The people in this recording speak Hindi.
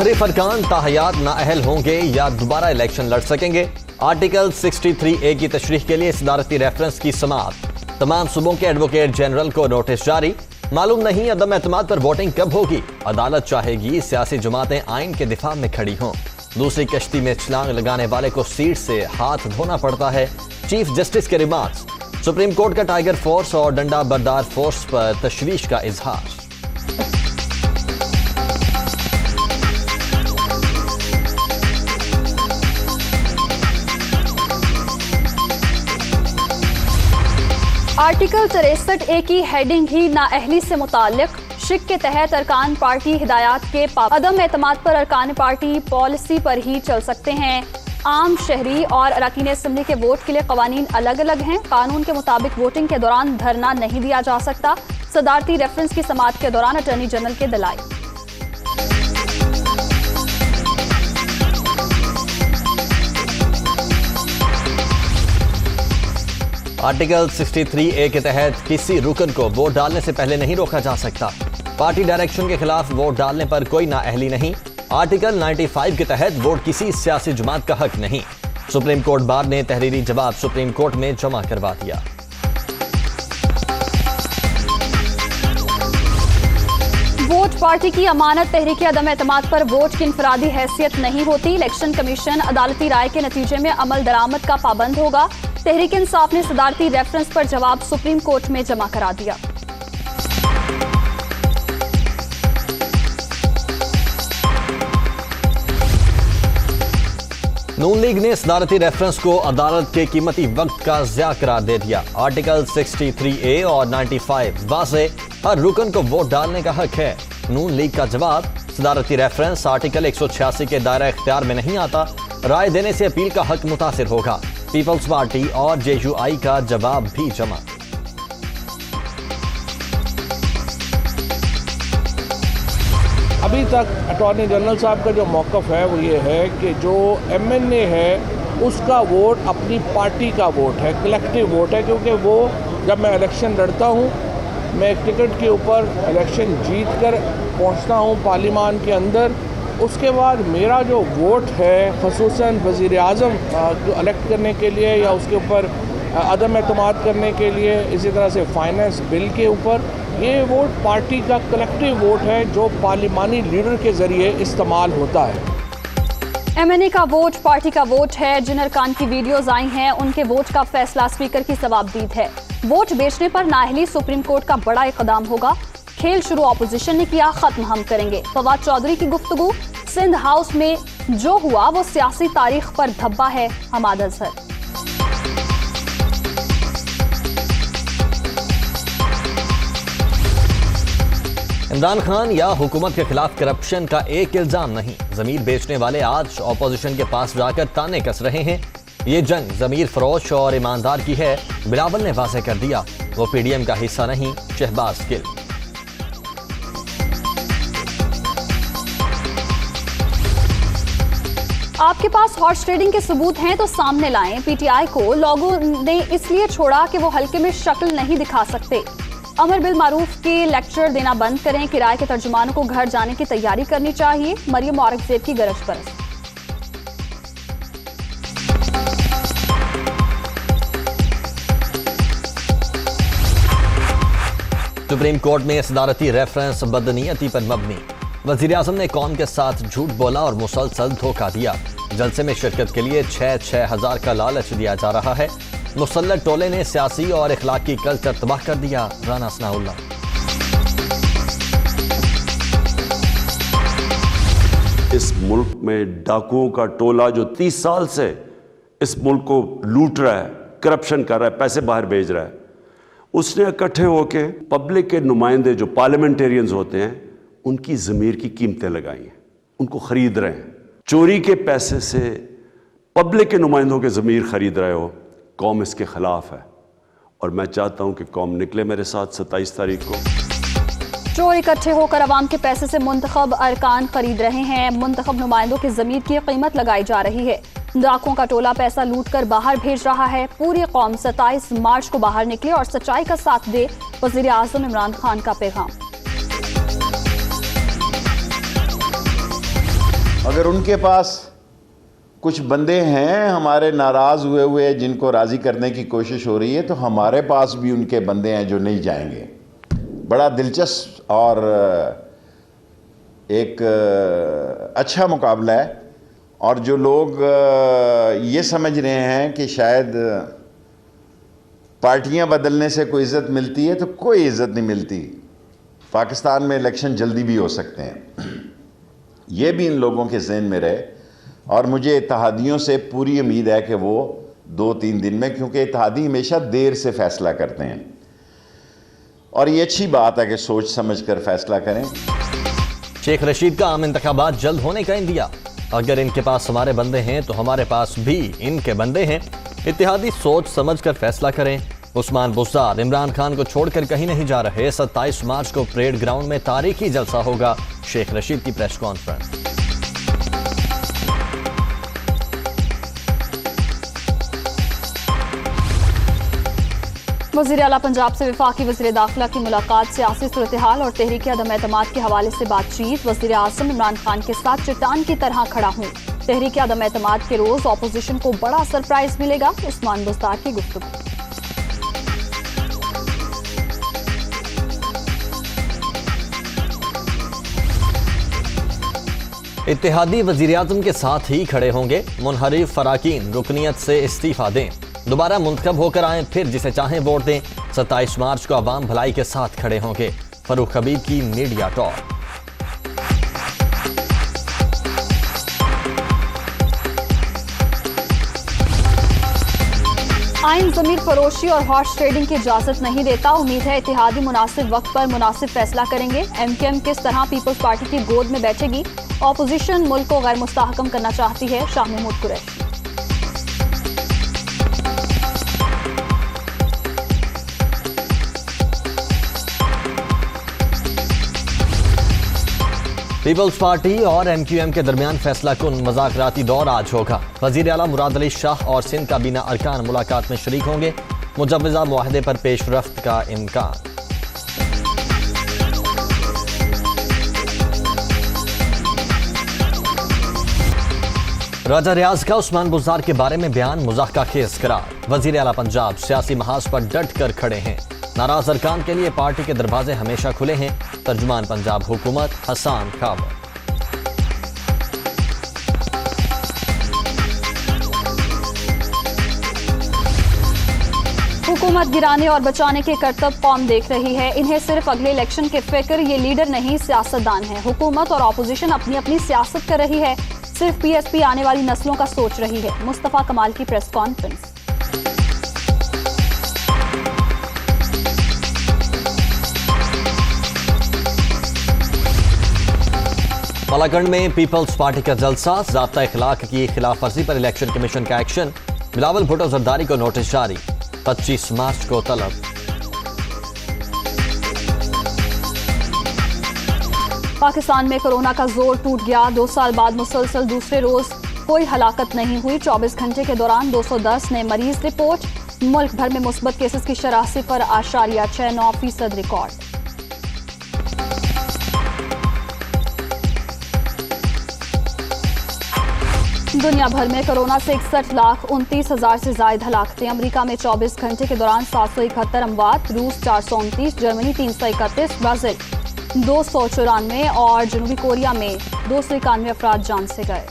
मुनहरिफ अरकान ताहयात नाअहल होंगे या दोबारा इलेक्शन लड़ सकेंगे। आर्टिकल 63A की तशरीह के लिए सदारती रेफरेंस की समाअत। तमाम सूबों के एडवोकेट जनरल को नोटिस जारी। मालूम नहीं अदम एतमाद पर वोटिंग कब होगी। अदालत चाहेगी सियासी जमातें आइन के दिफा में खड़ी हों। दूसरी कश्ती में छलांग लगाने वाले को सीट से हाथ धोना पड़ता है। चीफ जस्टिस के रिमार्क्स। सुप्रीम कोर्ट का टाइगर फोर्स और डंडा बरदार फोर्स पर तशवीश का इजहार। आर्टिकल 63A की हेडिंग ही नाअहली से मुताल्लिक। शिक के तहत अरकान पार्टी हिदायत के अदम एतमाद पर अरकान पार्टी पॉलिसी पर ही चल सकते हैं। आम शहरी और अरकान असम्बली के वोट के लिए कवानीन अलग अलग हैं। कानून के मुताबिक वोटिंग के दौरान धरना नहीं दिया जा सकता। सदारती रेफरेंस की समाअत के दौरान अटॉर्नी जनरल के दलाइल। आर्टिकल 63A के तहत किसी रुकन को वोट डालने से पहले नहीं रोका जा सकता। पार्टी डायरेक्शन के खिलाफ वोट डालने पर कोई नाअहली नहीं। आर्टिकल 95 के तहत वोट किसी सियासी जमात का हक नहीं। सुप्रीम कोर्ट बार ने तहरीरी जवाब सुप्रीम कोर्ट में जमा करवा दिया। वोट पार्टी की अमानत। तहरीक अदम एतमाद पर वोट की इनफरादी हैसियत नहीं होती। इलेक्शन कमीशन अदालती राय के नतीजे में अमल दरामद का पाबंद होगा। तहरीक इंसाफ ने सदारती रेफरेंस पर जवाब सुप्रीम कोर्ट में जमा करा दिया। नून लीग ने सदारती रेफरेंस को अदालत के कीमती वक्त का ज़िया करार दे दिया। आर्टिकल 63A और 95 वाज़े हर रुकन को वोट डालने का हक है। नून लीग का जवाब। सदारती रेफरेंस आर्टिकल 186 के दायरा इख्तियार में नहीं आता। राय देने से अपील का हक मुतासिर होगा। पीपल्स पार्टी और JUI का जवाब भी जमा। अभी तक अटॉर्नी जनरल साहब का जो मौक़िफ़ है वो ये है कि जो MNA है उसका वोट अपनी पार्टी का वोट है, कलेक्टिव वोट है। क्योंकि वो जब मैं इलेक्शन लड़ता हूँ, मैं एक टिकट के ऊपर इलेक्शन जीत कर पहुँचता हूँ पार्लियामान के अंदर। उसके बाद मेरा जो वोट है ख़ुसूसन वज़ीर आज़म को इलेक्ट करने के लिए या उसके ऊपर अदम एतमाद करने के लिए, इसी तरह से फाइनेंस बिल के ऊपर, ये वोट पार्टी का कलेक्टिव वोट है जो पार्लिमानी लीडर के ज़रिए इस्तेमाल होता है। MNA का वोट पार्टी का वोट है। जिन अरकान की वीडियोज आई हैं उनके वोट का फैसला स्पीकर की जवाबदीद है। वोट बेचने पर नाअहली सुप्रीम कोर्ट का बड़ा इक़दाम होगा। खेल शुरू अपोजिशन ने किया, खत्म हम करेंगे। फवाद चौधरी की गुफ्तगू। सिंध हाउस में जो हुआ वो सियासी तारीख पर धब्बा है। हमाद अजहर। इमरान खान या हुकूमत के खिलाफ करप्शन का एक इल्जाम नहीं। जमीर बेचने वाले आज ऑपोजिशन के पास जाकर ताने कस रहे हैं। ये जंग जमीर फरोश और ईमानदार की है। बिलावल ने वाज़ेह कर दिया वो PDM का हिस्सा नहीं। शहबाज गिल। आपके पास हॉर्स ट्रेडिंग के सबूत हैं तो सामने लाएं। PTI को लोगों ने इसलिए छोड़ा कि वो हल्के में शक्ल नहीं दिखा सकते। अमर बिल मारूफ के लेक्चर देना बंद करें। किराए के तर्जुमानों को घर जाने की तैयारी करनी चाहिए। मरियम औरंगजेब की गरज बरस। सुप्रीम कोर्ट में सदारती रेफरेंस बदनीयती पर मबनी। वज़ीर आज़म ने कौम के साथ झूठ बोला और मुसलसल धोखा दिया। जलसे में शिरकत के लिए 6-6 हज़ार का लालच दिया जा रहा है। मुसल्लत टोले ने सियासी और इखलाकी कल्चर तबाह कर दिया। राना सनाउल्लाह। इस मुल्क में डाकुओं का टोला जो 30 साल से इस मुल्क को लूट रहा है, करप्शन कर रहा है, पैसे बाहर भेज रहा है, उसने इकट्ठे होके पब्लिक के नुमाइंदे जो पार्लियामेंटेरियंस होते हैं उनकी ज़मीर की कीमतें लगाई हैं, उनको ख़रीद रहे हैं। चोरी के पैसे से पब्लिक के नुमाइंदों के ज़मीर ख़रीद रहे हो। कौम इसके ख़िलाफ़ है और मैं चाहता हूँ कि कौम निकले मेरे साथ 27 तारीख को। चोर इकट्ठे होकर अवाम के पैसे से मुंतखब अरकान खरीद रहे हैं। मुंतखब नुमाइंदों की ज़मीर की कीमत लगाई जा रही है। डाकुओं का टोला पैसा लूट कर बाहर भेज रहा है। पूरी कौम 27 मार्च को बाहर निकले और सच्चाई का साथ दे। वज़ीर आज़म इमरान खान का पैगाम। अगर उनके पास कुछ बंदे हैं हमारे नाराज़ हुए जिनको राज़ी करने की कोशिश हो रही है, तो हमारे पास भी उनके बंदे हैं जो नहीं जाएंगे। बड़ा दिलचस्प और एक अच्छा मुकाबला है। और जो लोग ये समझ रहे हैं कि शायद पार्टियां बदलने से कोई इज़्ज़त मिलती है, तो कोई इज़्ज़त नहीं मिलती। पाकिस्तान में इलेक्शन जल्दी भी हो सकते हैं, ये भी इन लोगों के ज़हन में रहे। और मुझे इत्तेहादियों से पूरी उम्मीद है कि वो 2-3 दिन में, क्योंकि इत्तेहादी हमेशा देर से फ़ैसला करते हैं और ये अच्छी बात है कि सोच समझ कर फैसला करें। शेख रशीद का आम इंतखाबात जल्द होने का इंदिया। अगर इनके पास हमारे बंदे हैं तो हमारे पास भी इनके बंदे हैं। इत्तेहादी सोच समझ कर फैसला करें। उस्मान बुज़दार इमरान खान को छोड़कर कहीं नहीं जा रहे। 27 मार्च को परेड ग्राउंड में तारीखी जलसा होगा। शेख रशीद की प्रेस कॉन्फ्रेंस। वज़ीर आला पंजाब से वफाकी वज़ीर दाखिला की मुलाकात, सियासी सूरत-ए-हाल और तहरीक अदम-ए-एतमाद के हवाले से बातचीत। वज़ीर आज़म इमरान खान के साथ चट्टान की तरह खड़ा हूँ। तहरीक अदम-ए-एतमाद के रोज ऑपोजिशन को बड़ा सरप्राइज मिलेगा। उस्मान बुज़दार की गुफ्तगू। इत्तेहादी वज़ीर आज़म के साथ ही खड़े होंगे। मुनहरिफ फराकीन रुकनियत से इस्तीफा दें, दोबारा मुंतखब होकर आएं, फिर जिसे चाहें वोट दें। 27 मार्च को अवाम भलाई के साथ खड़े होंगे। फरूख हबीब की मीडिया टॉक। आइन ज़मीर फरोशी और हॉर्स ट्रेडिंग की इजाजत नहीं देता। उम्मीद है इत्तेहादी मुनासिब वक्त पर मुनासिब फैसला करेंगे। MKM किस तरह पीपल्स पार्टी की गोद में बैठेगी। ऑपोजिशन मुल्क को गैर मुस्तहकम करना चाहती है। शाह महमूद कुरैशी। पीपल्स पार्टी और MQM के दरमियान फैसला कुन मुज़ाकराती दौर आज होगा। वज़ीर आला मुराद अली शाह और सिंध काबीना अरकान मुलाकात में शरीक होंगे। मुजव्वज़ा मुआहदे पर पेशरफ्त का इम्कान। राजा रियाज का उस्मान बुज़दार के बारे में बयान मुज़ाहका खेज करार। वज़ीर आला पंजाब सियासी महाज पर डट कर खड़े हैं। नाराज अरकान के लिए पार्टी के दरवाजे हमेशा खुले हैं। तर्जुमान पंजाब हुकूमत हसान खाबर। हुकूमत गिराने और बचाने के करतब कौम देख रही है। इन्हें सिर्फ अगले इलेक्शन के फिक्र। ये लीडर नहीं सियासतदान है। हुकूमत और ऑपोजिशन अपनी अपनी सियासत कर रही है। सिर्फ PSP आने वाली नस्लों का सोच रही है। मुस्तफा कमाल की प्रेस कॉन्फ्रेंस। पलाकंड में पीपल्स पार्टी का जलसा। ज़ाब्ता इखलाक की खिलाफ वर्जी पर इलेक्शन कमीशन का एक्शन। बिलावल भुट्टो जरदारी को नोटिस जारी। 25 मार्च को तलब। पाकिस्तान में कोरोना का जोर टूट गया। 2 साल बाद मुसलसल दूसरे रोज कोई हलाकत नहीं हुई। 24 घंटे के दौरान 210 नए मरीज रिपोर्ट। मुल्क भर में मुस्बत केसेस की शरह 0.69% रिकॉर्ड। दुनिया भर में कोरोना से 61,29,000 से ज्यादा हलाकतें। अमेरिका में 24 घंटे के दौरान 771 अमवात। रूस 429, जर्मनी 331, ब्राजील 294 और जनूबी कोरिया में 291 अफराद जान से गए।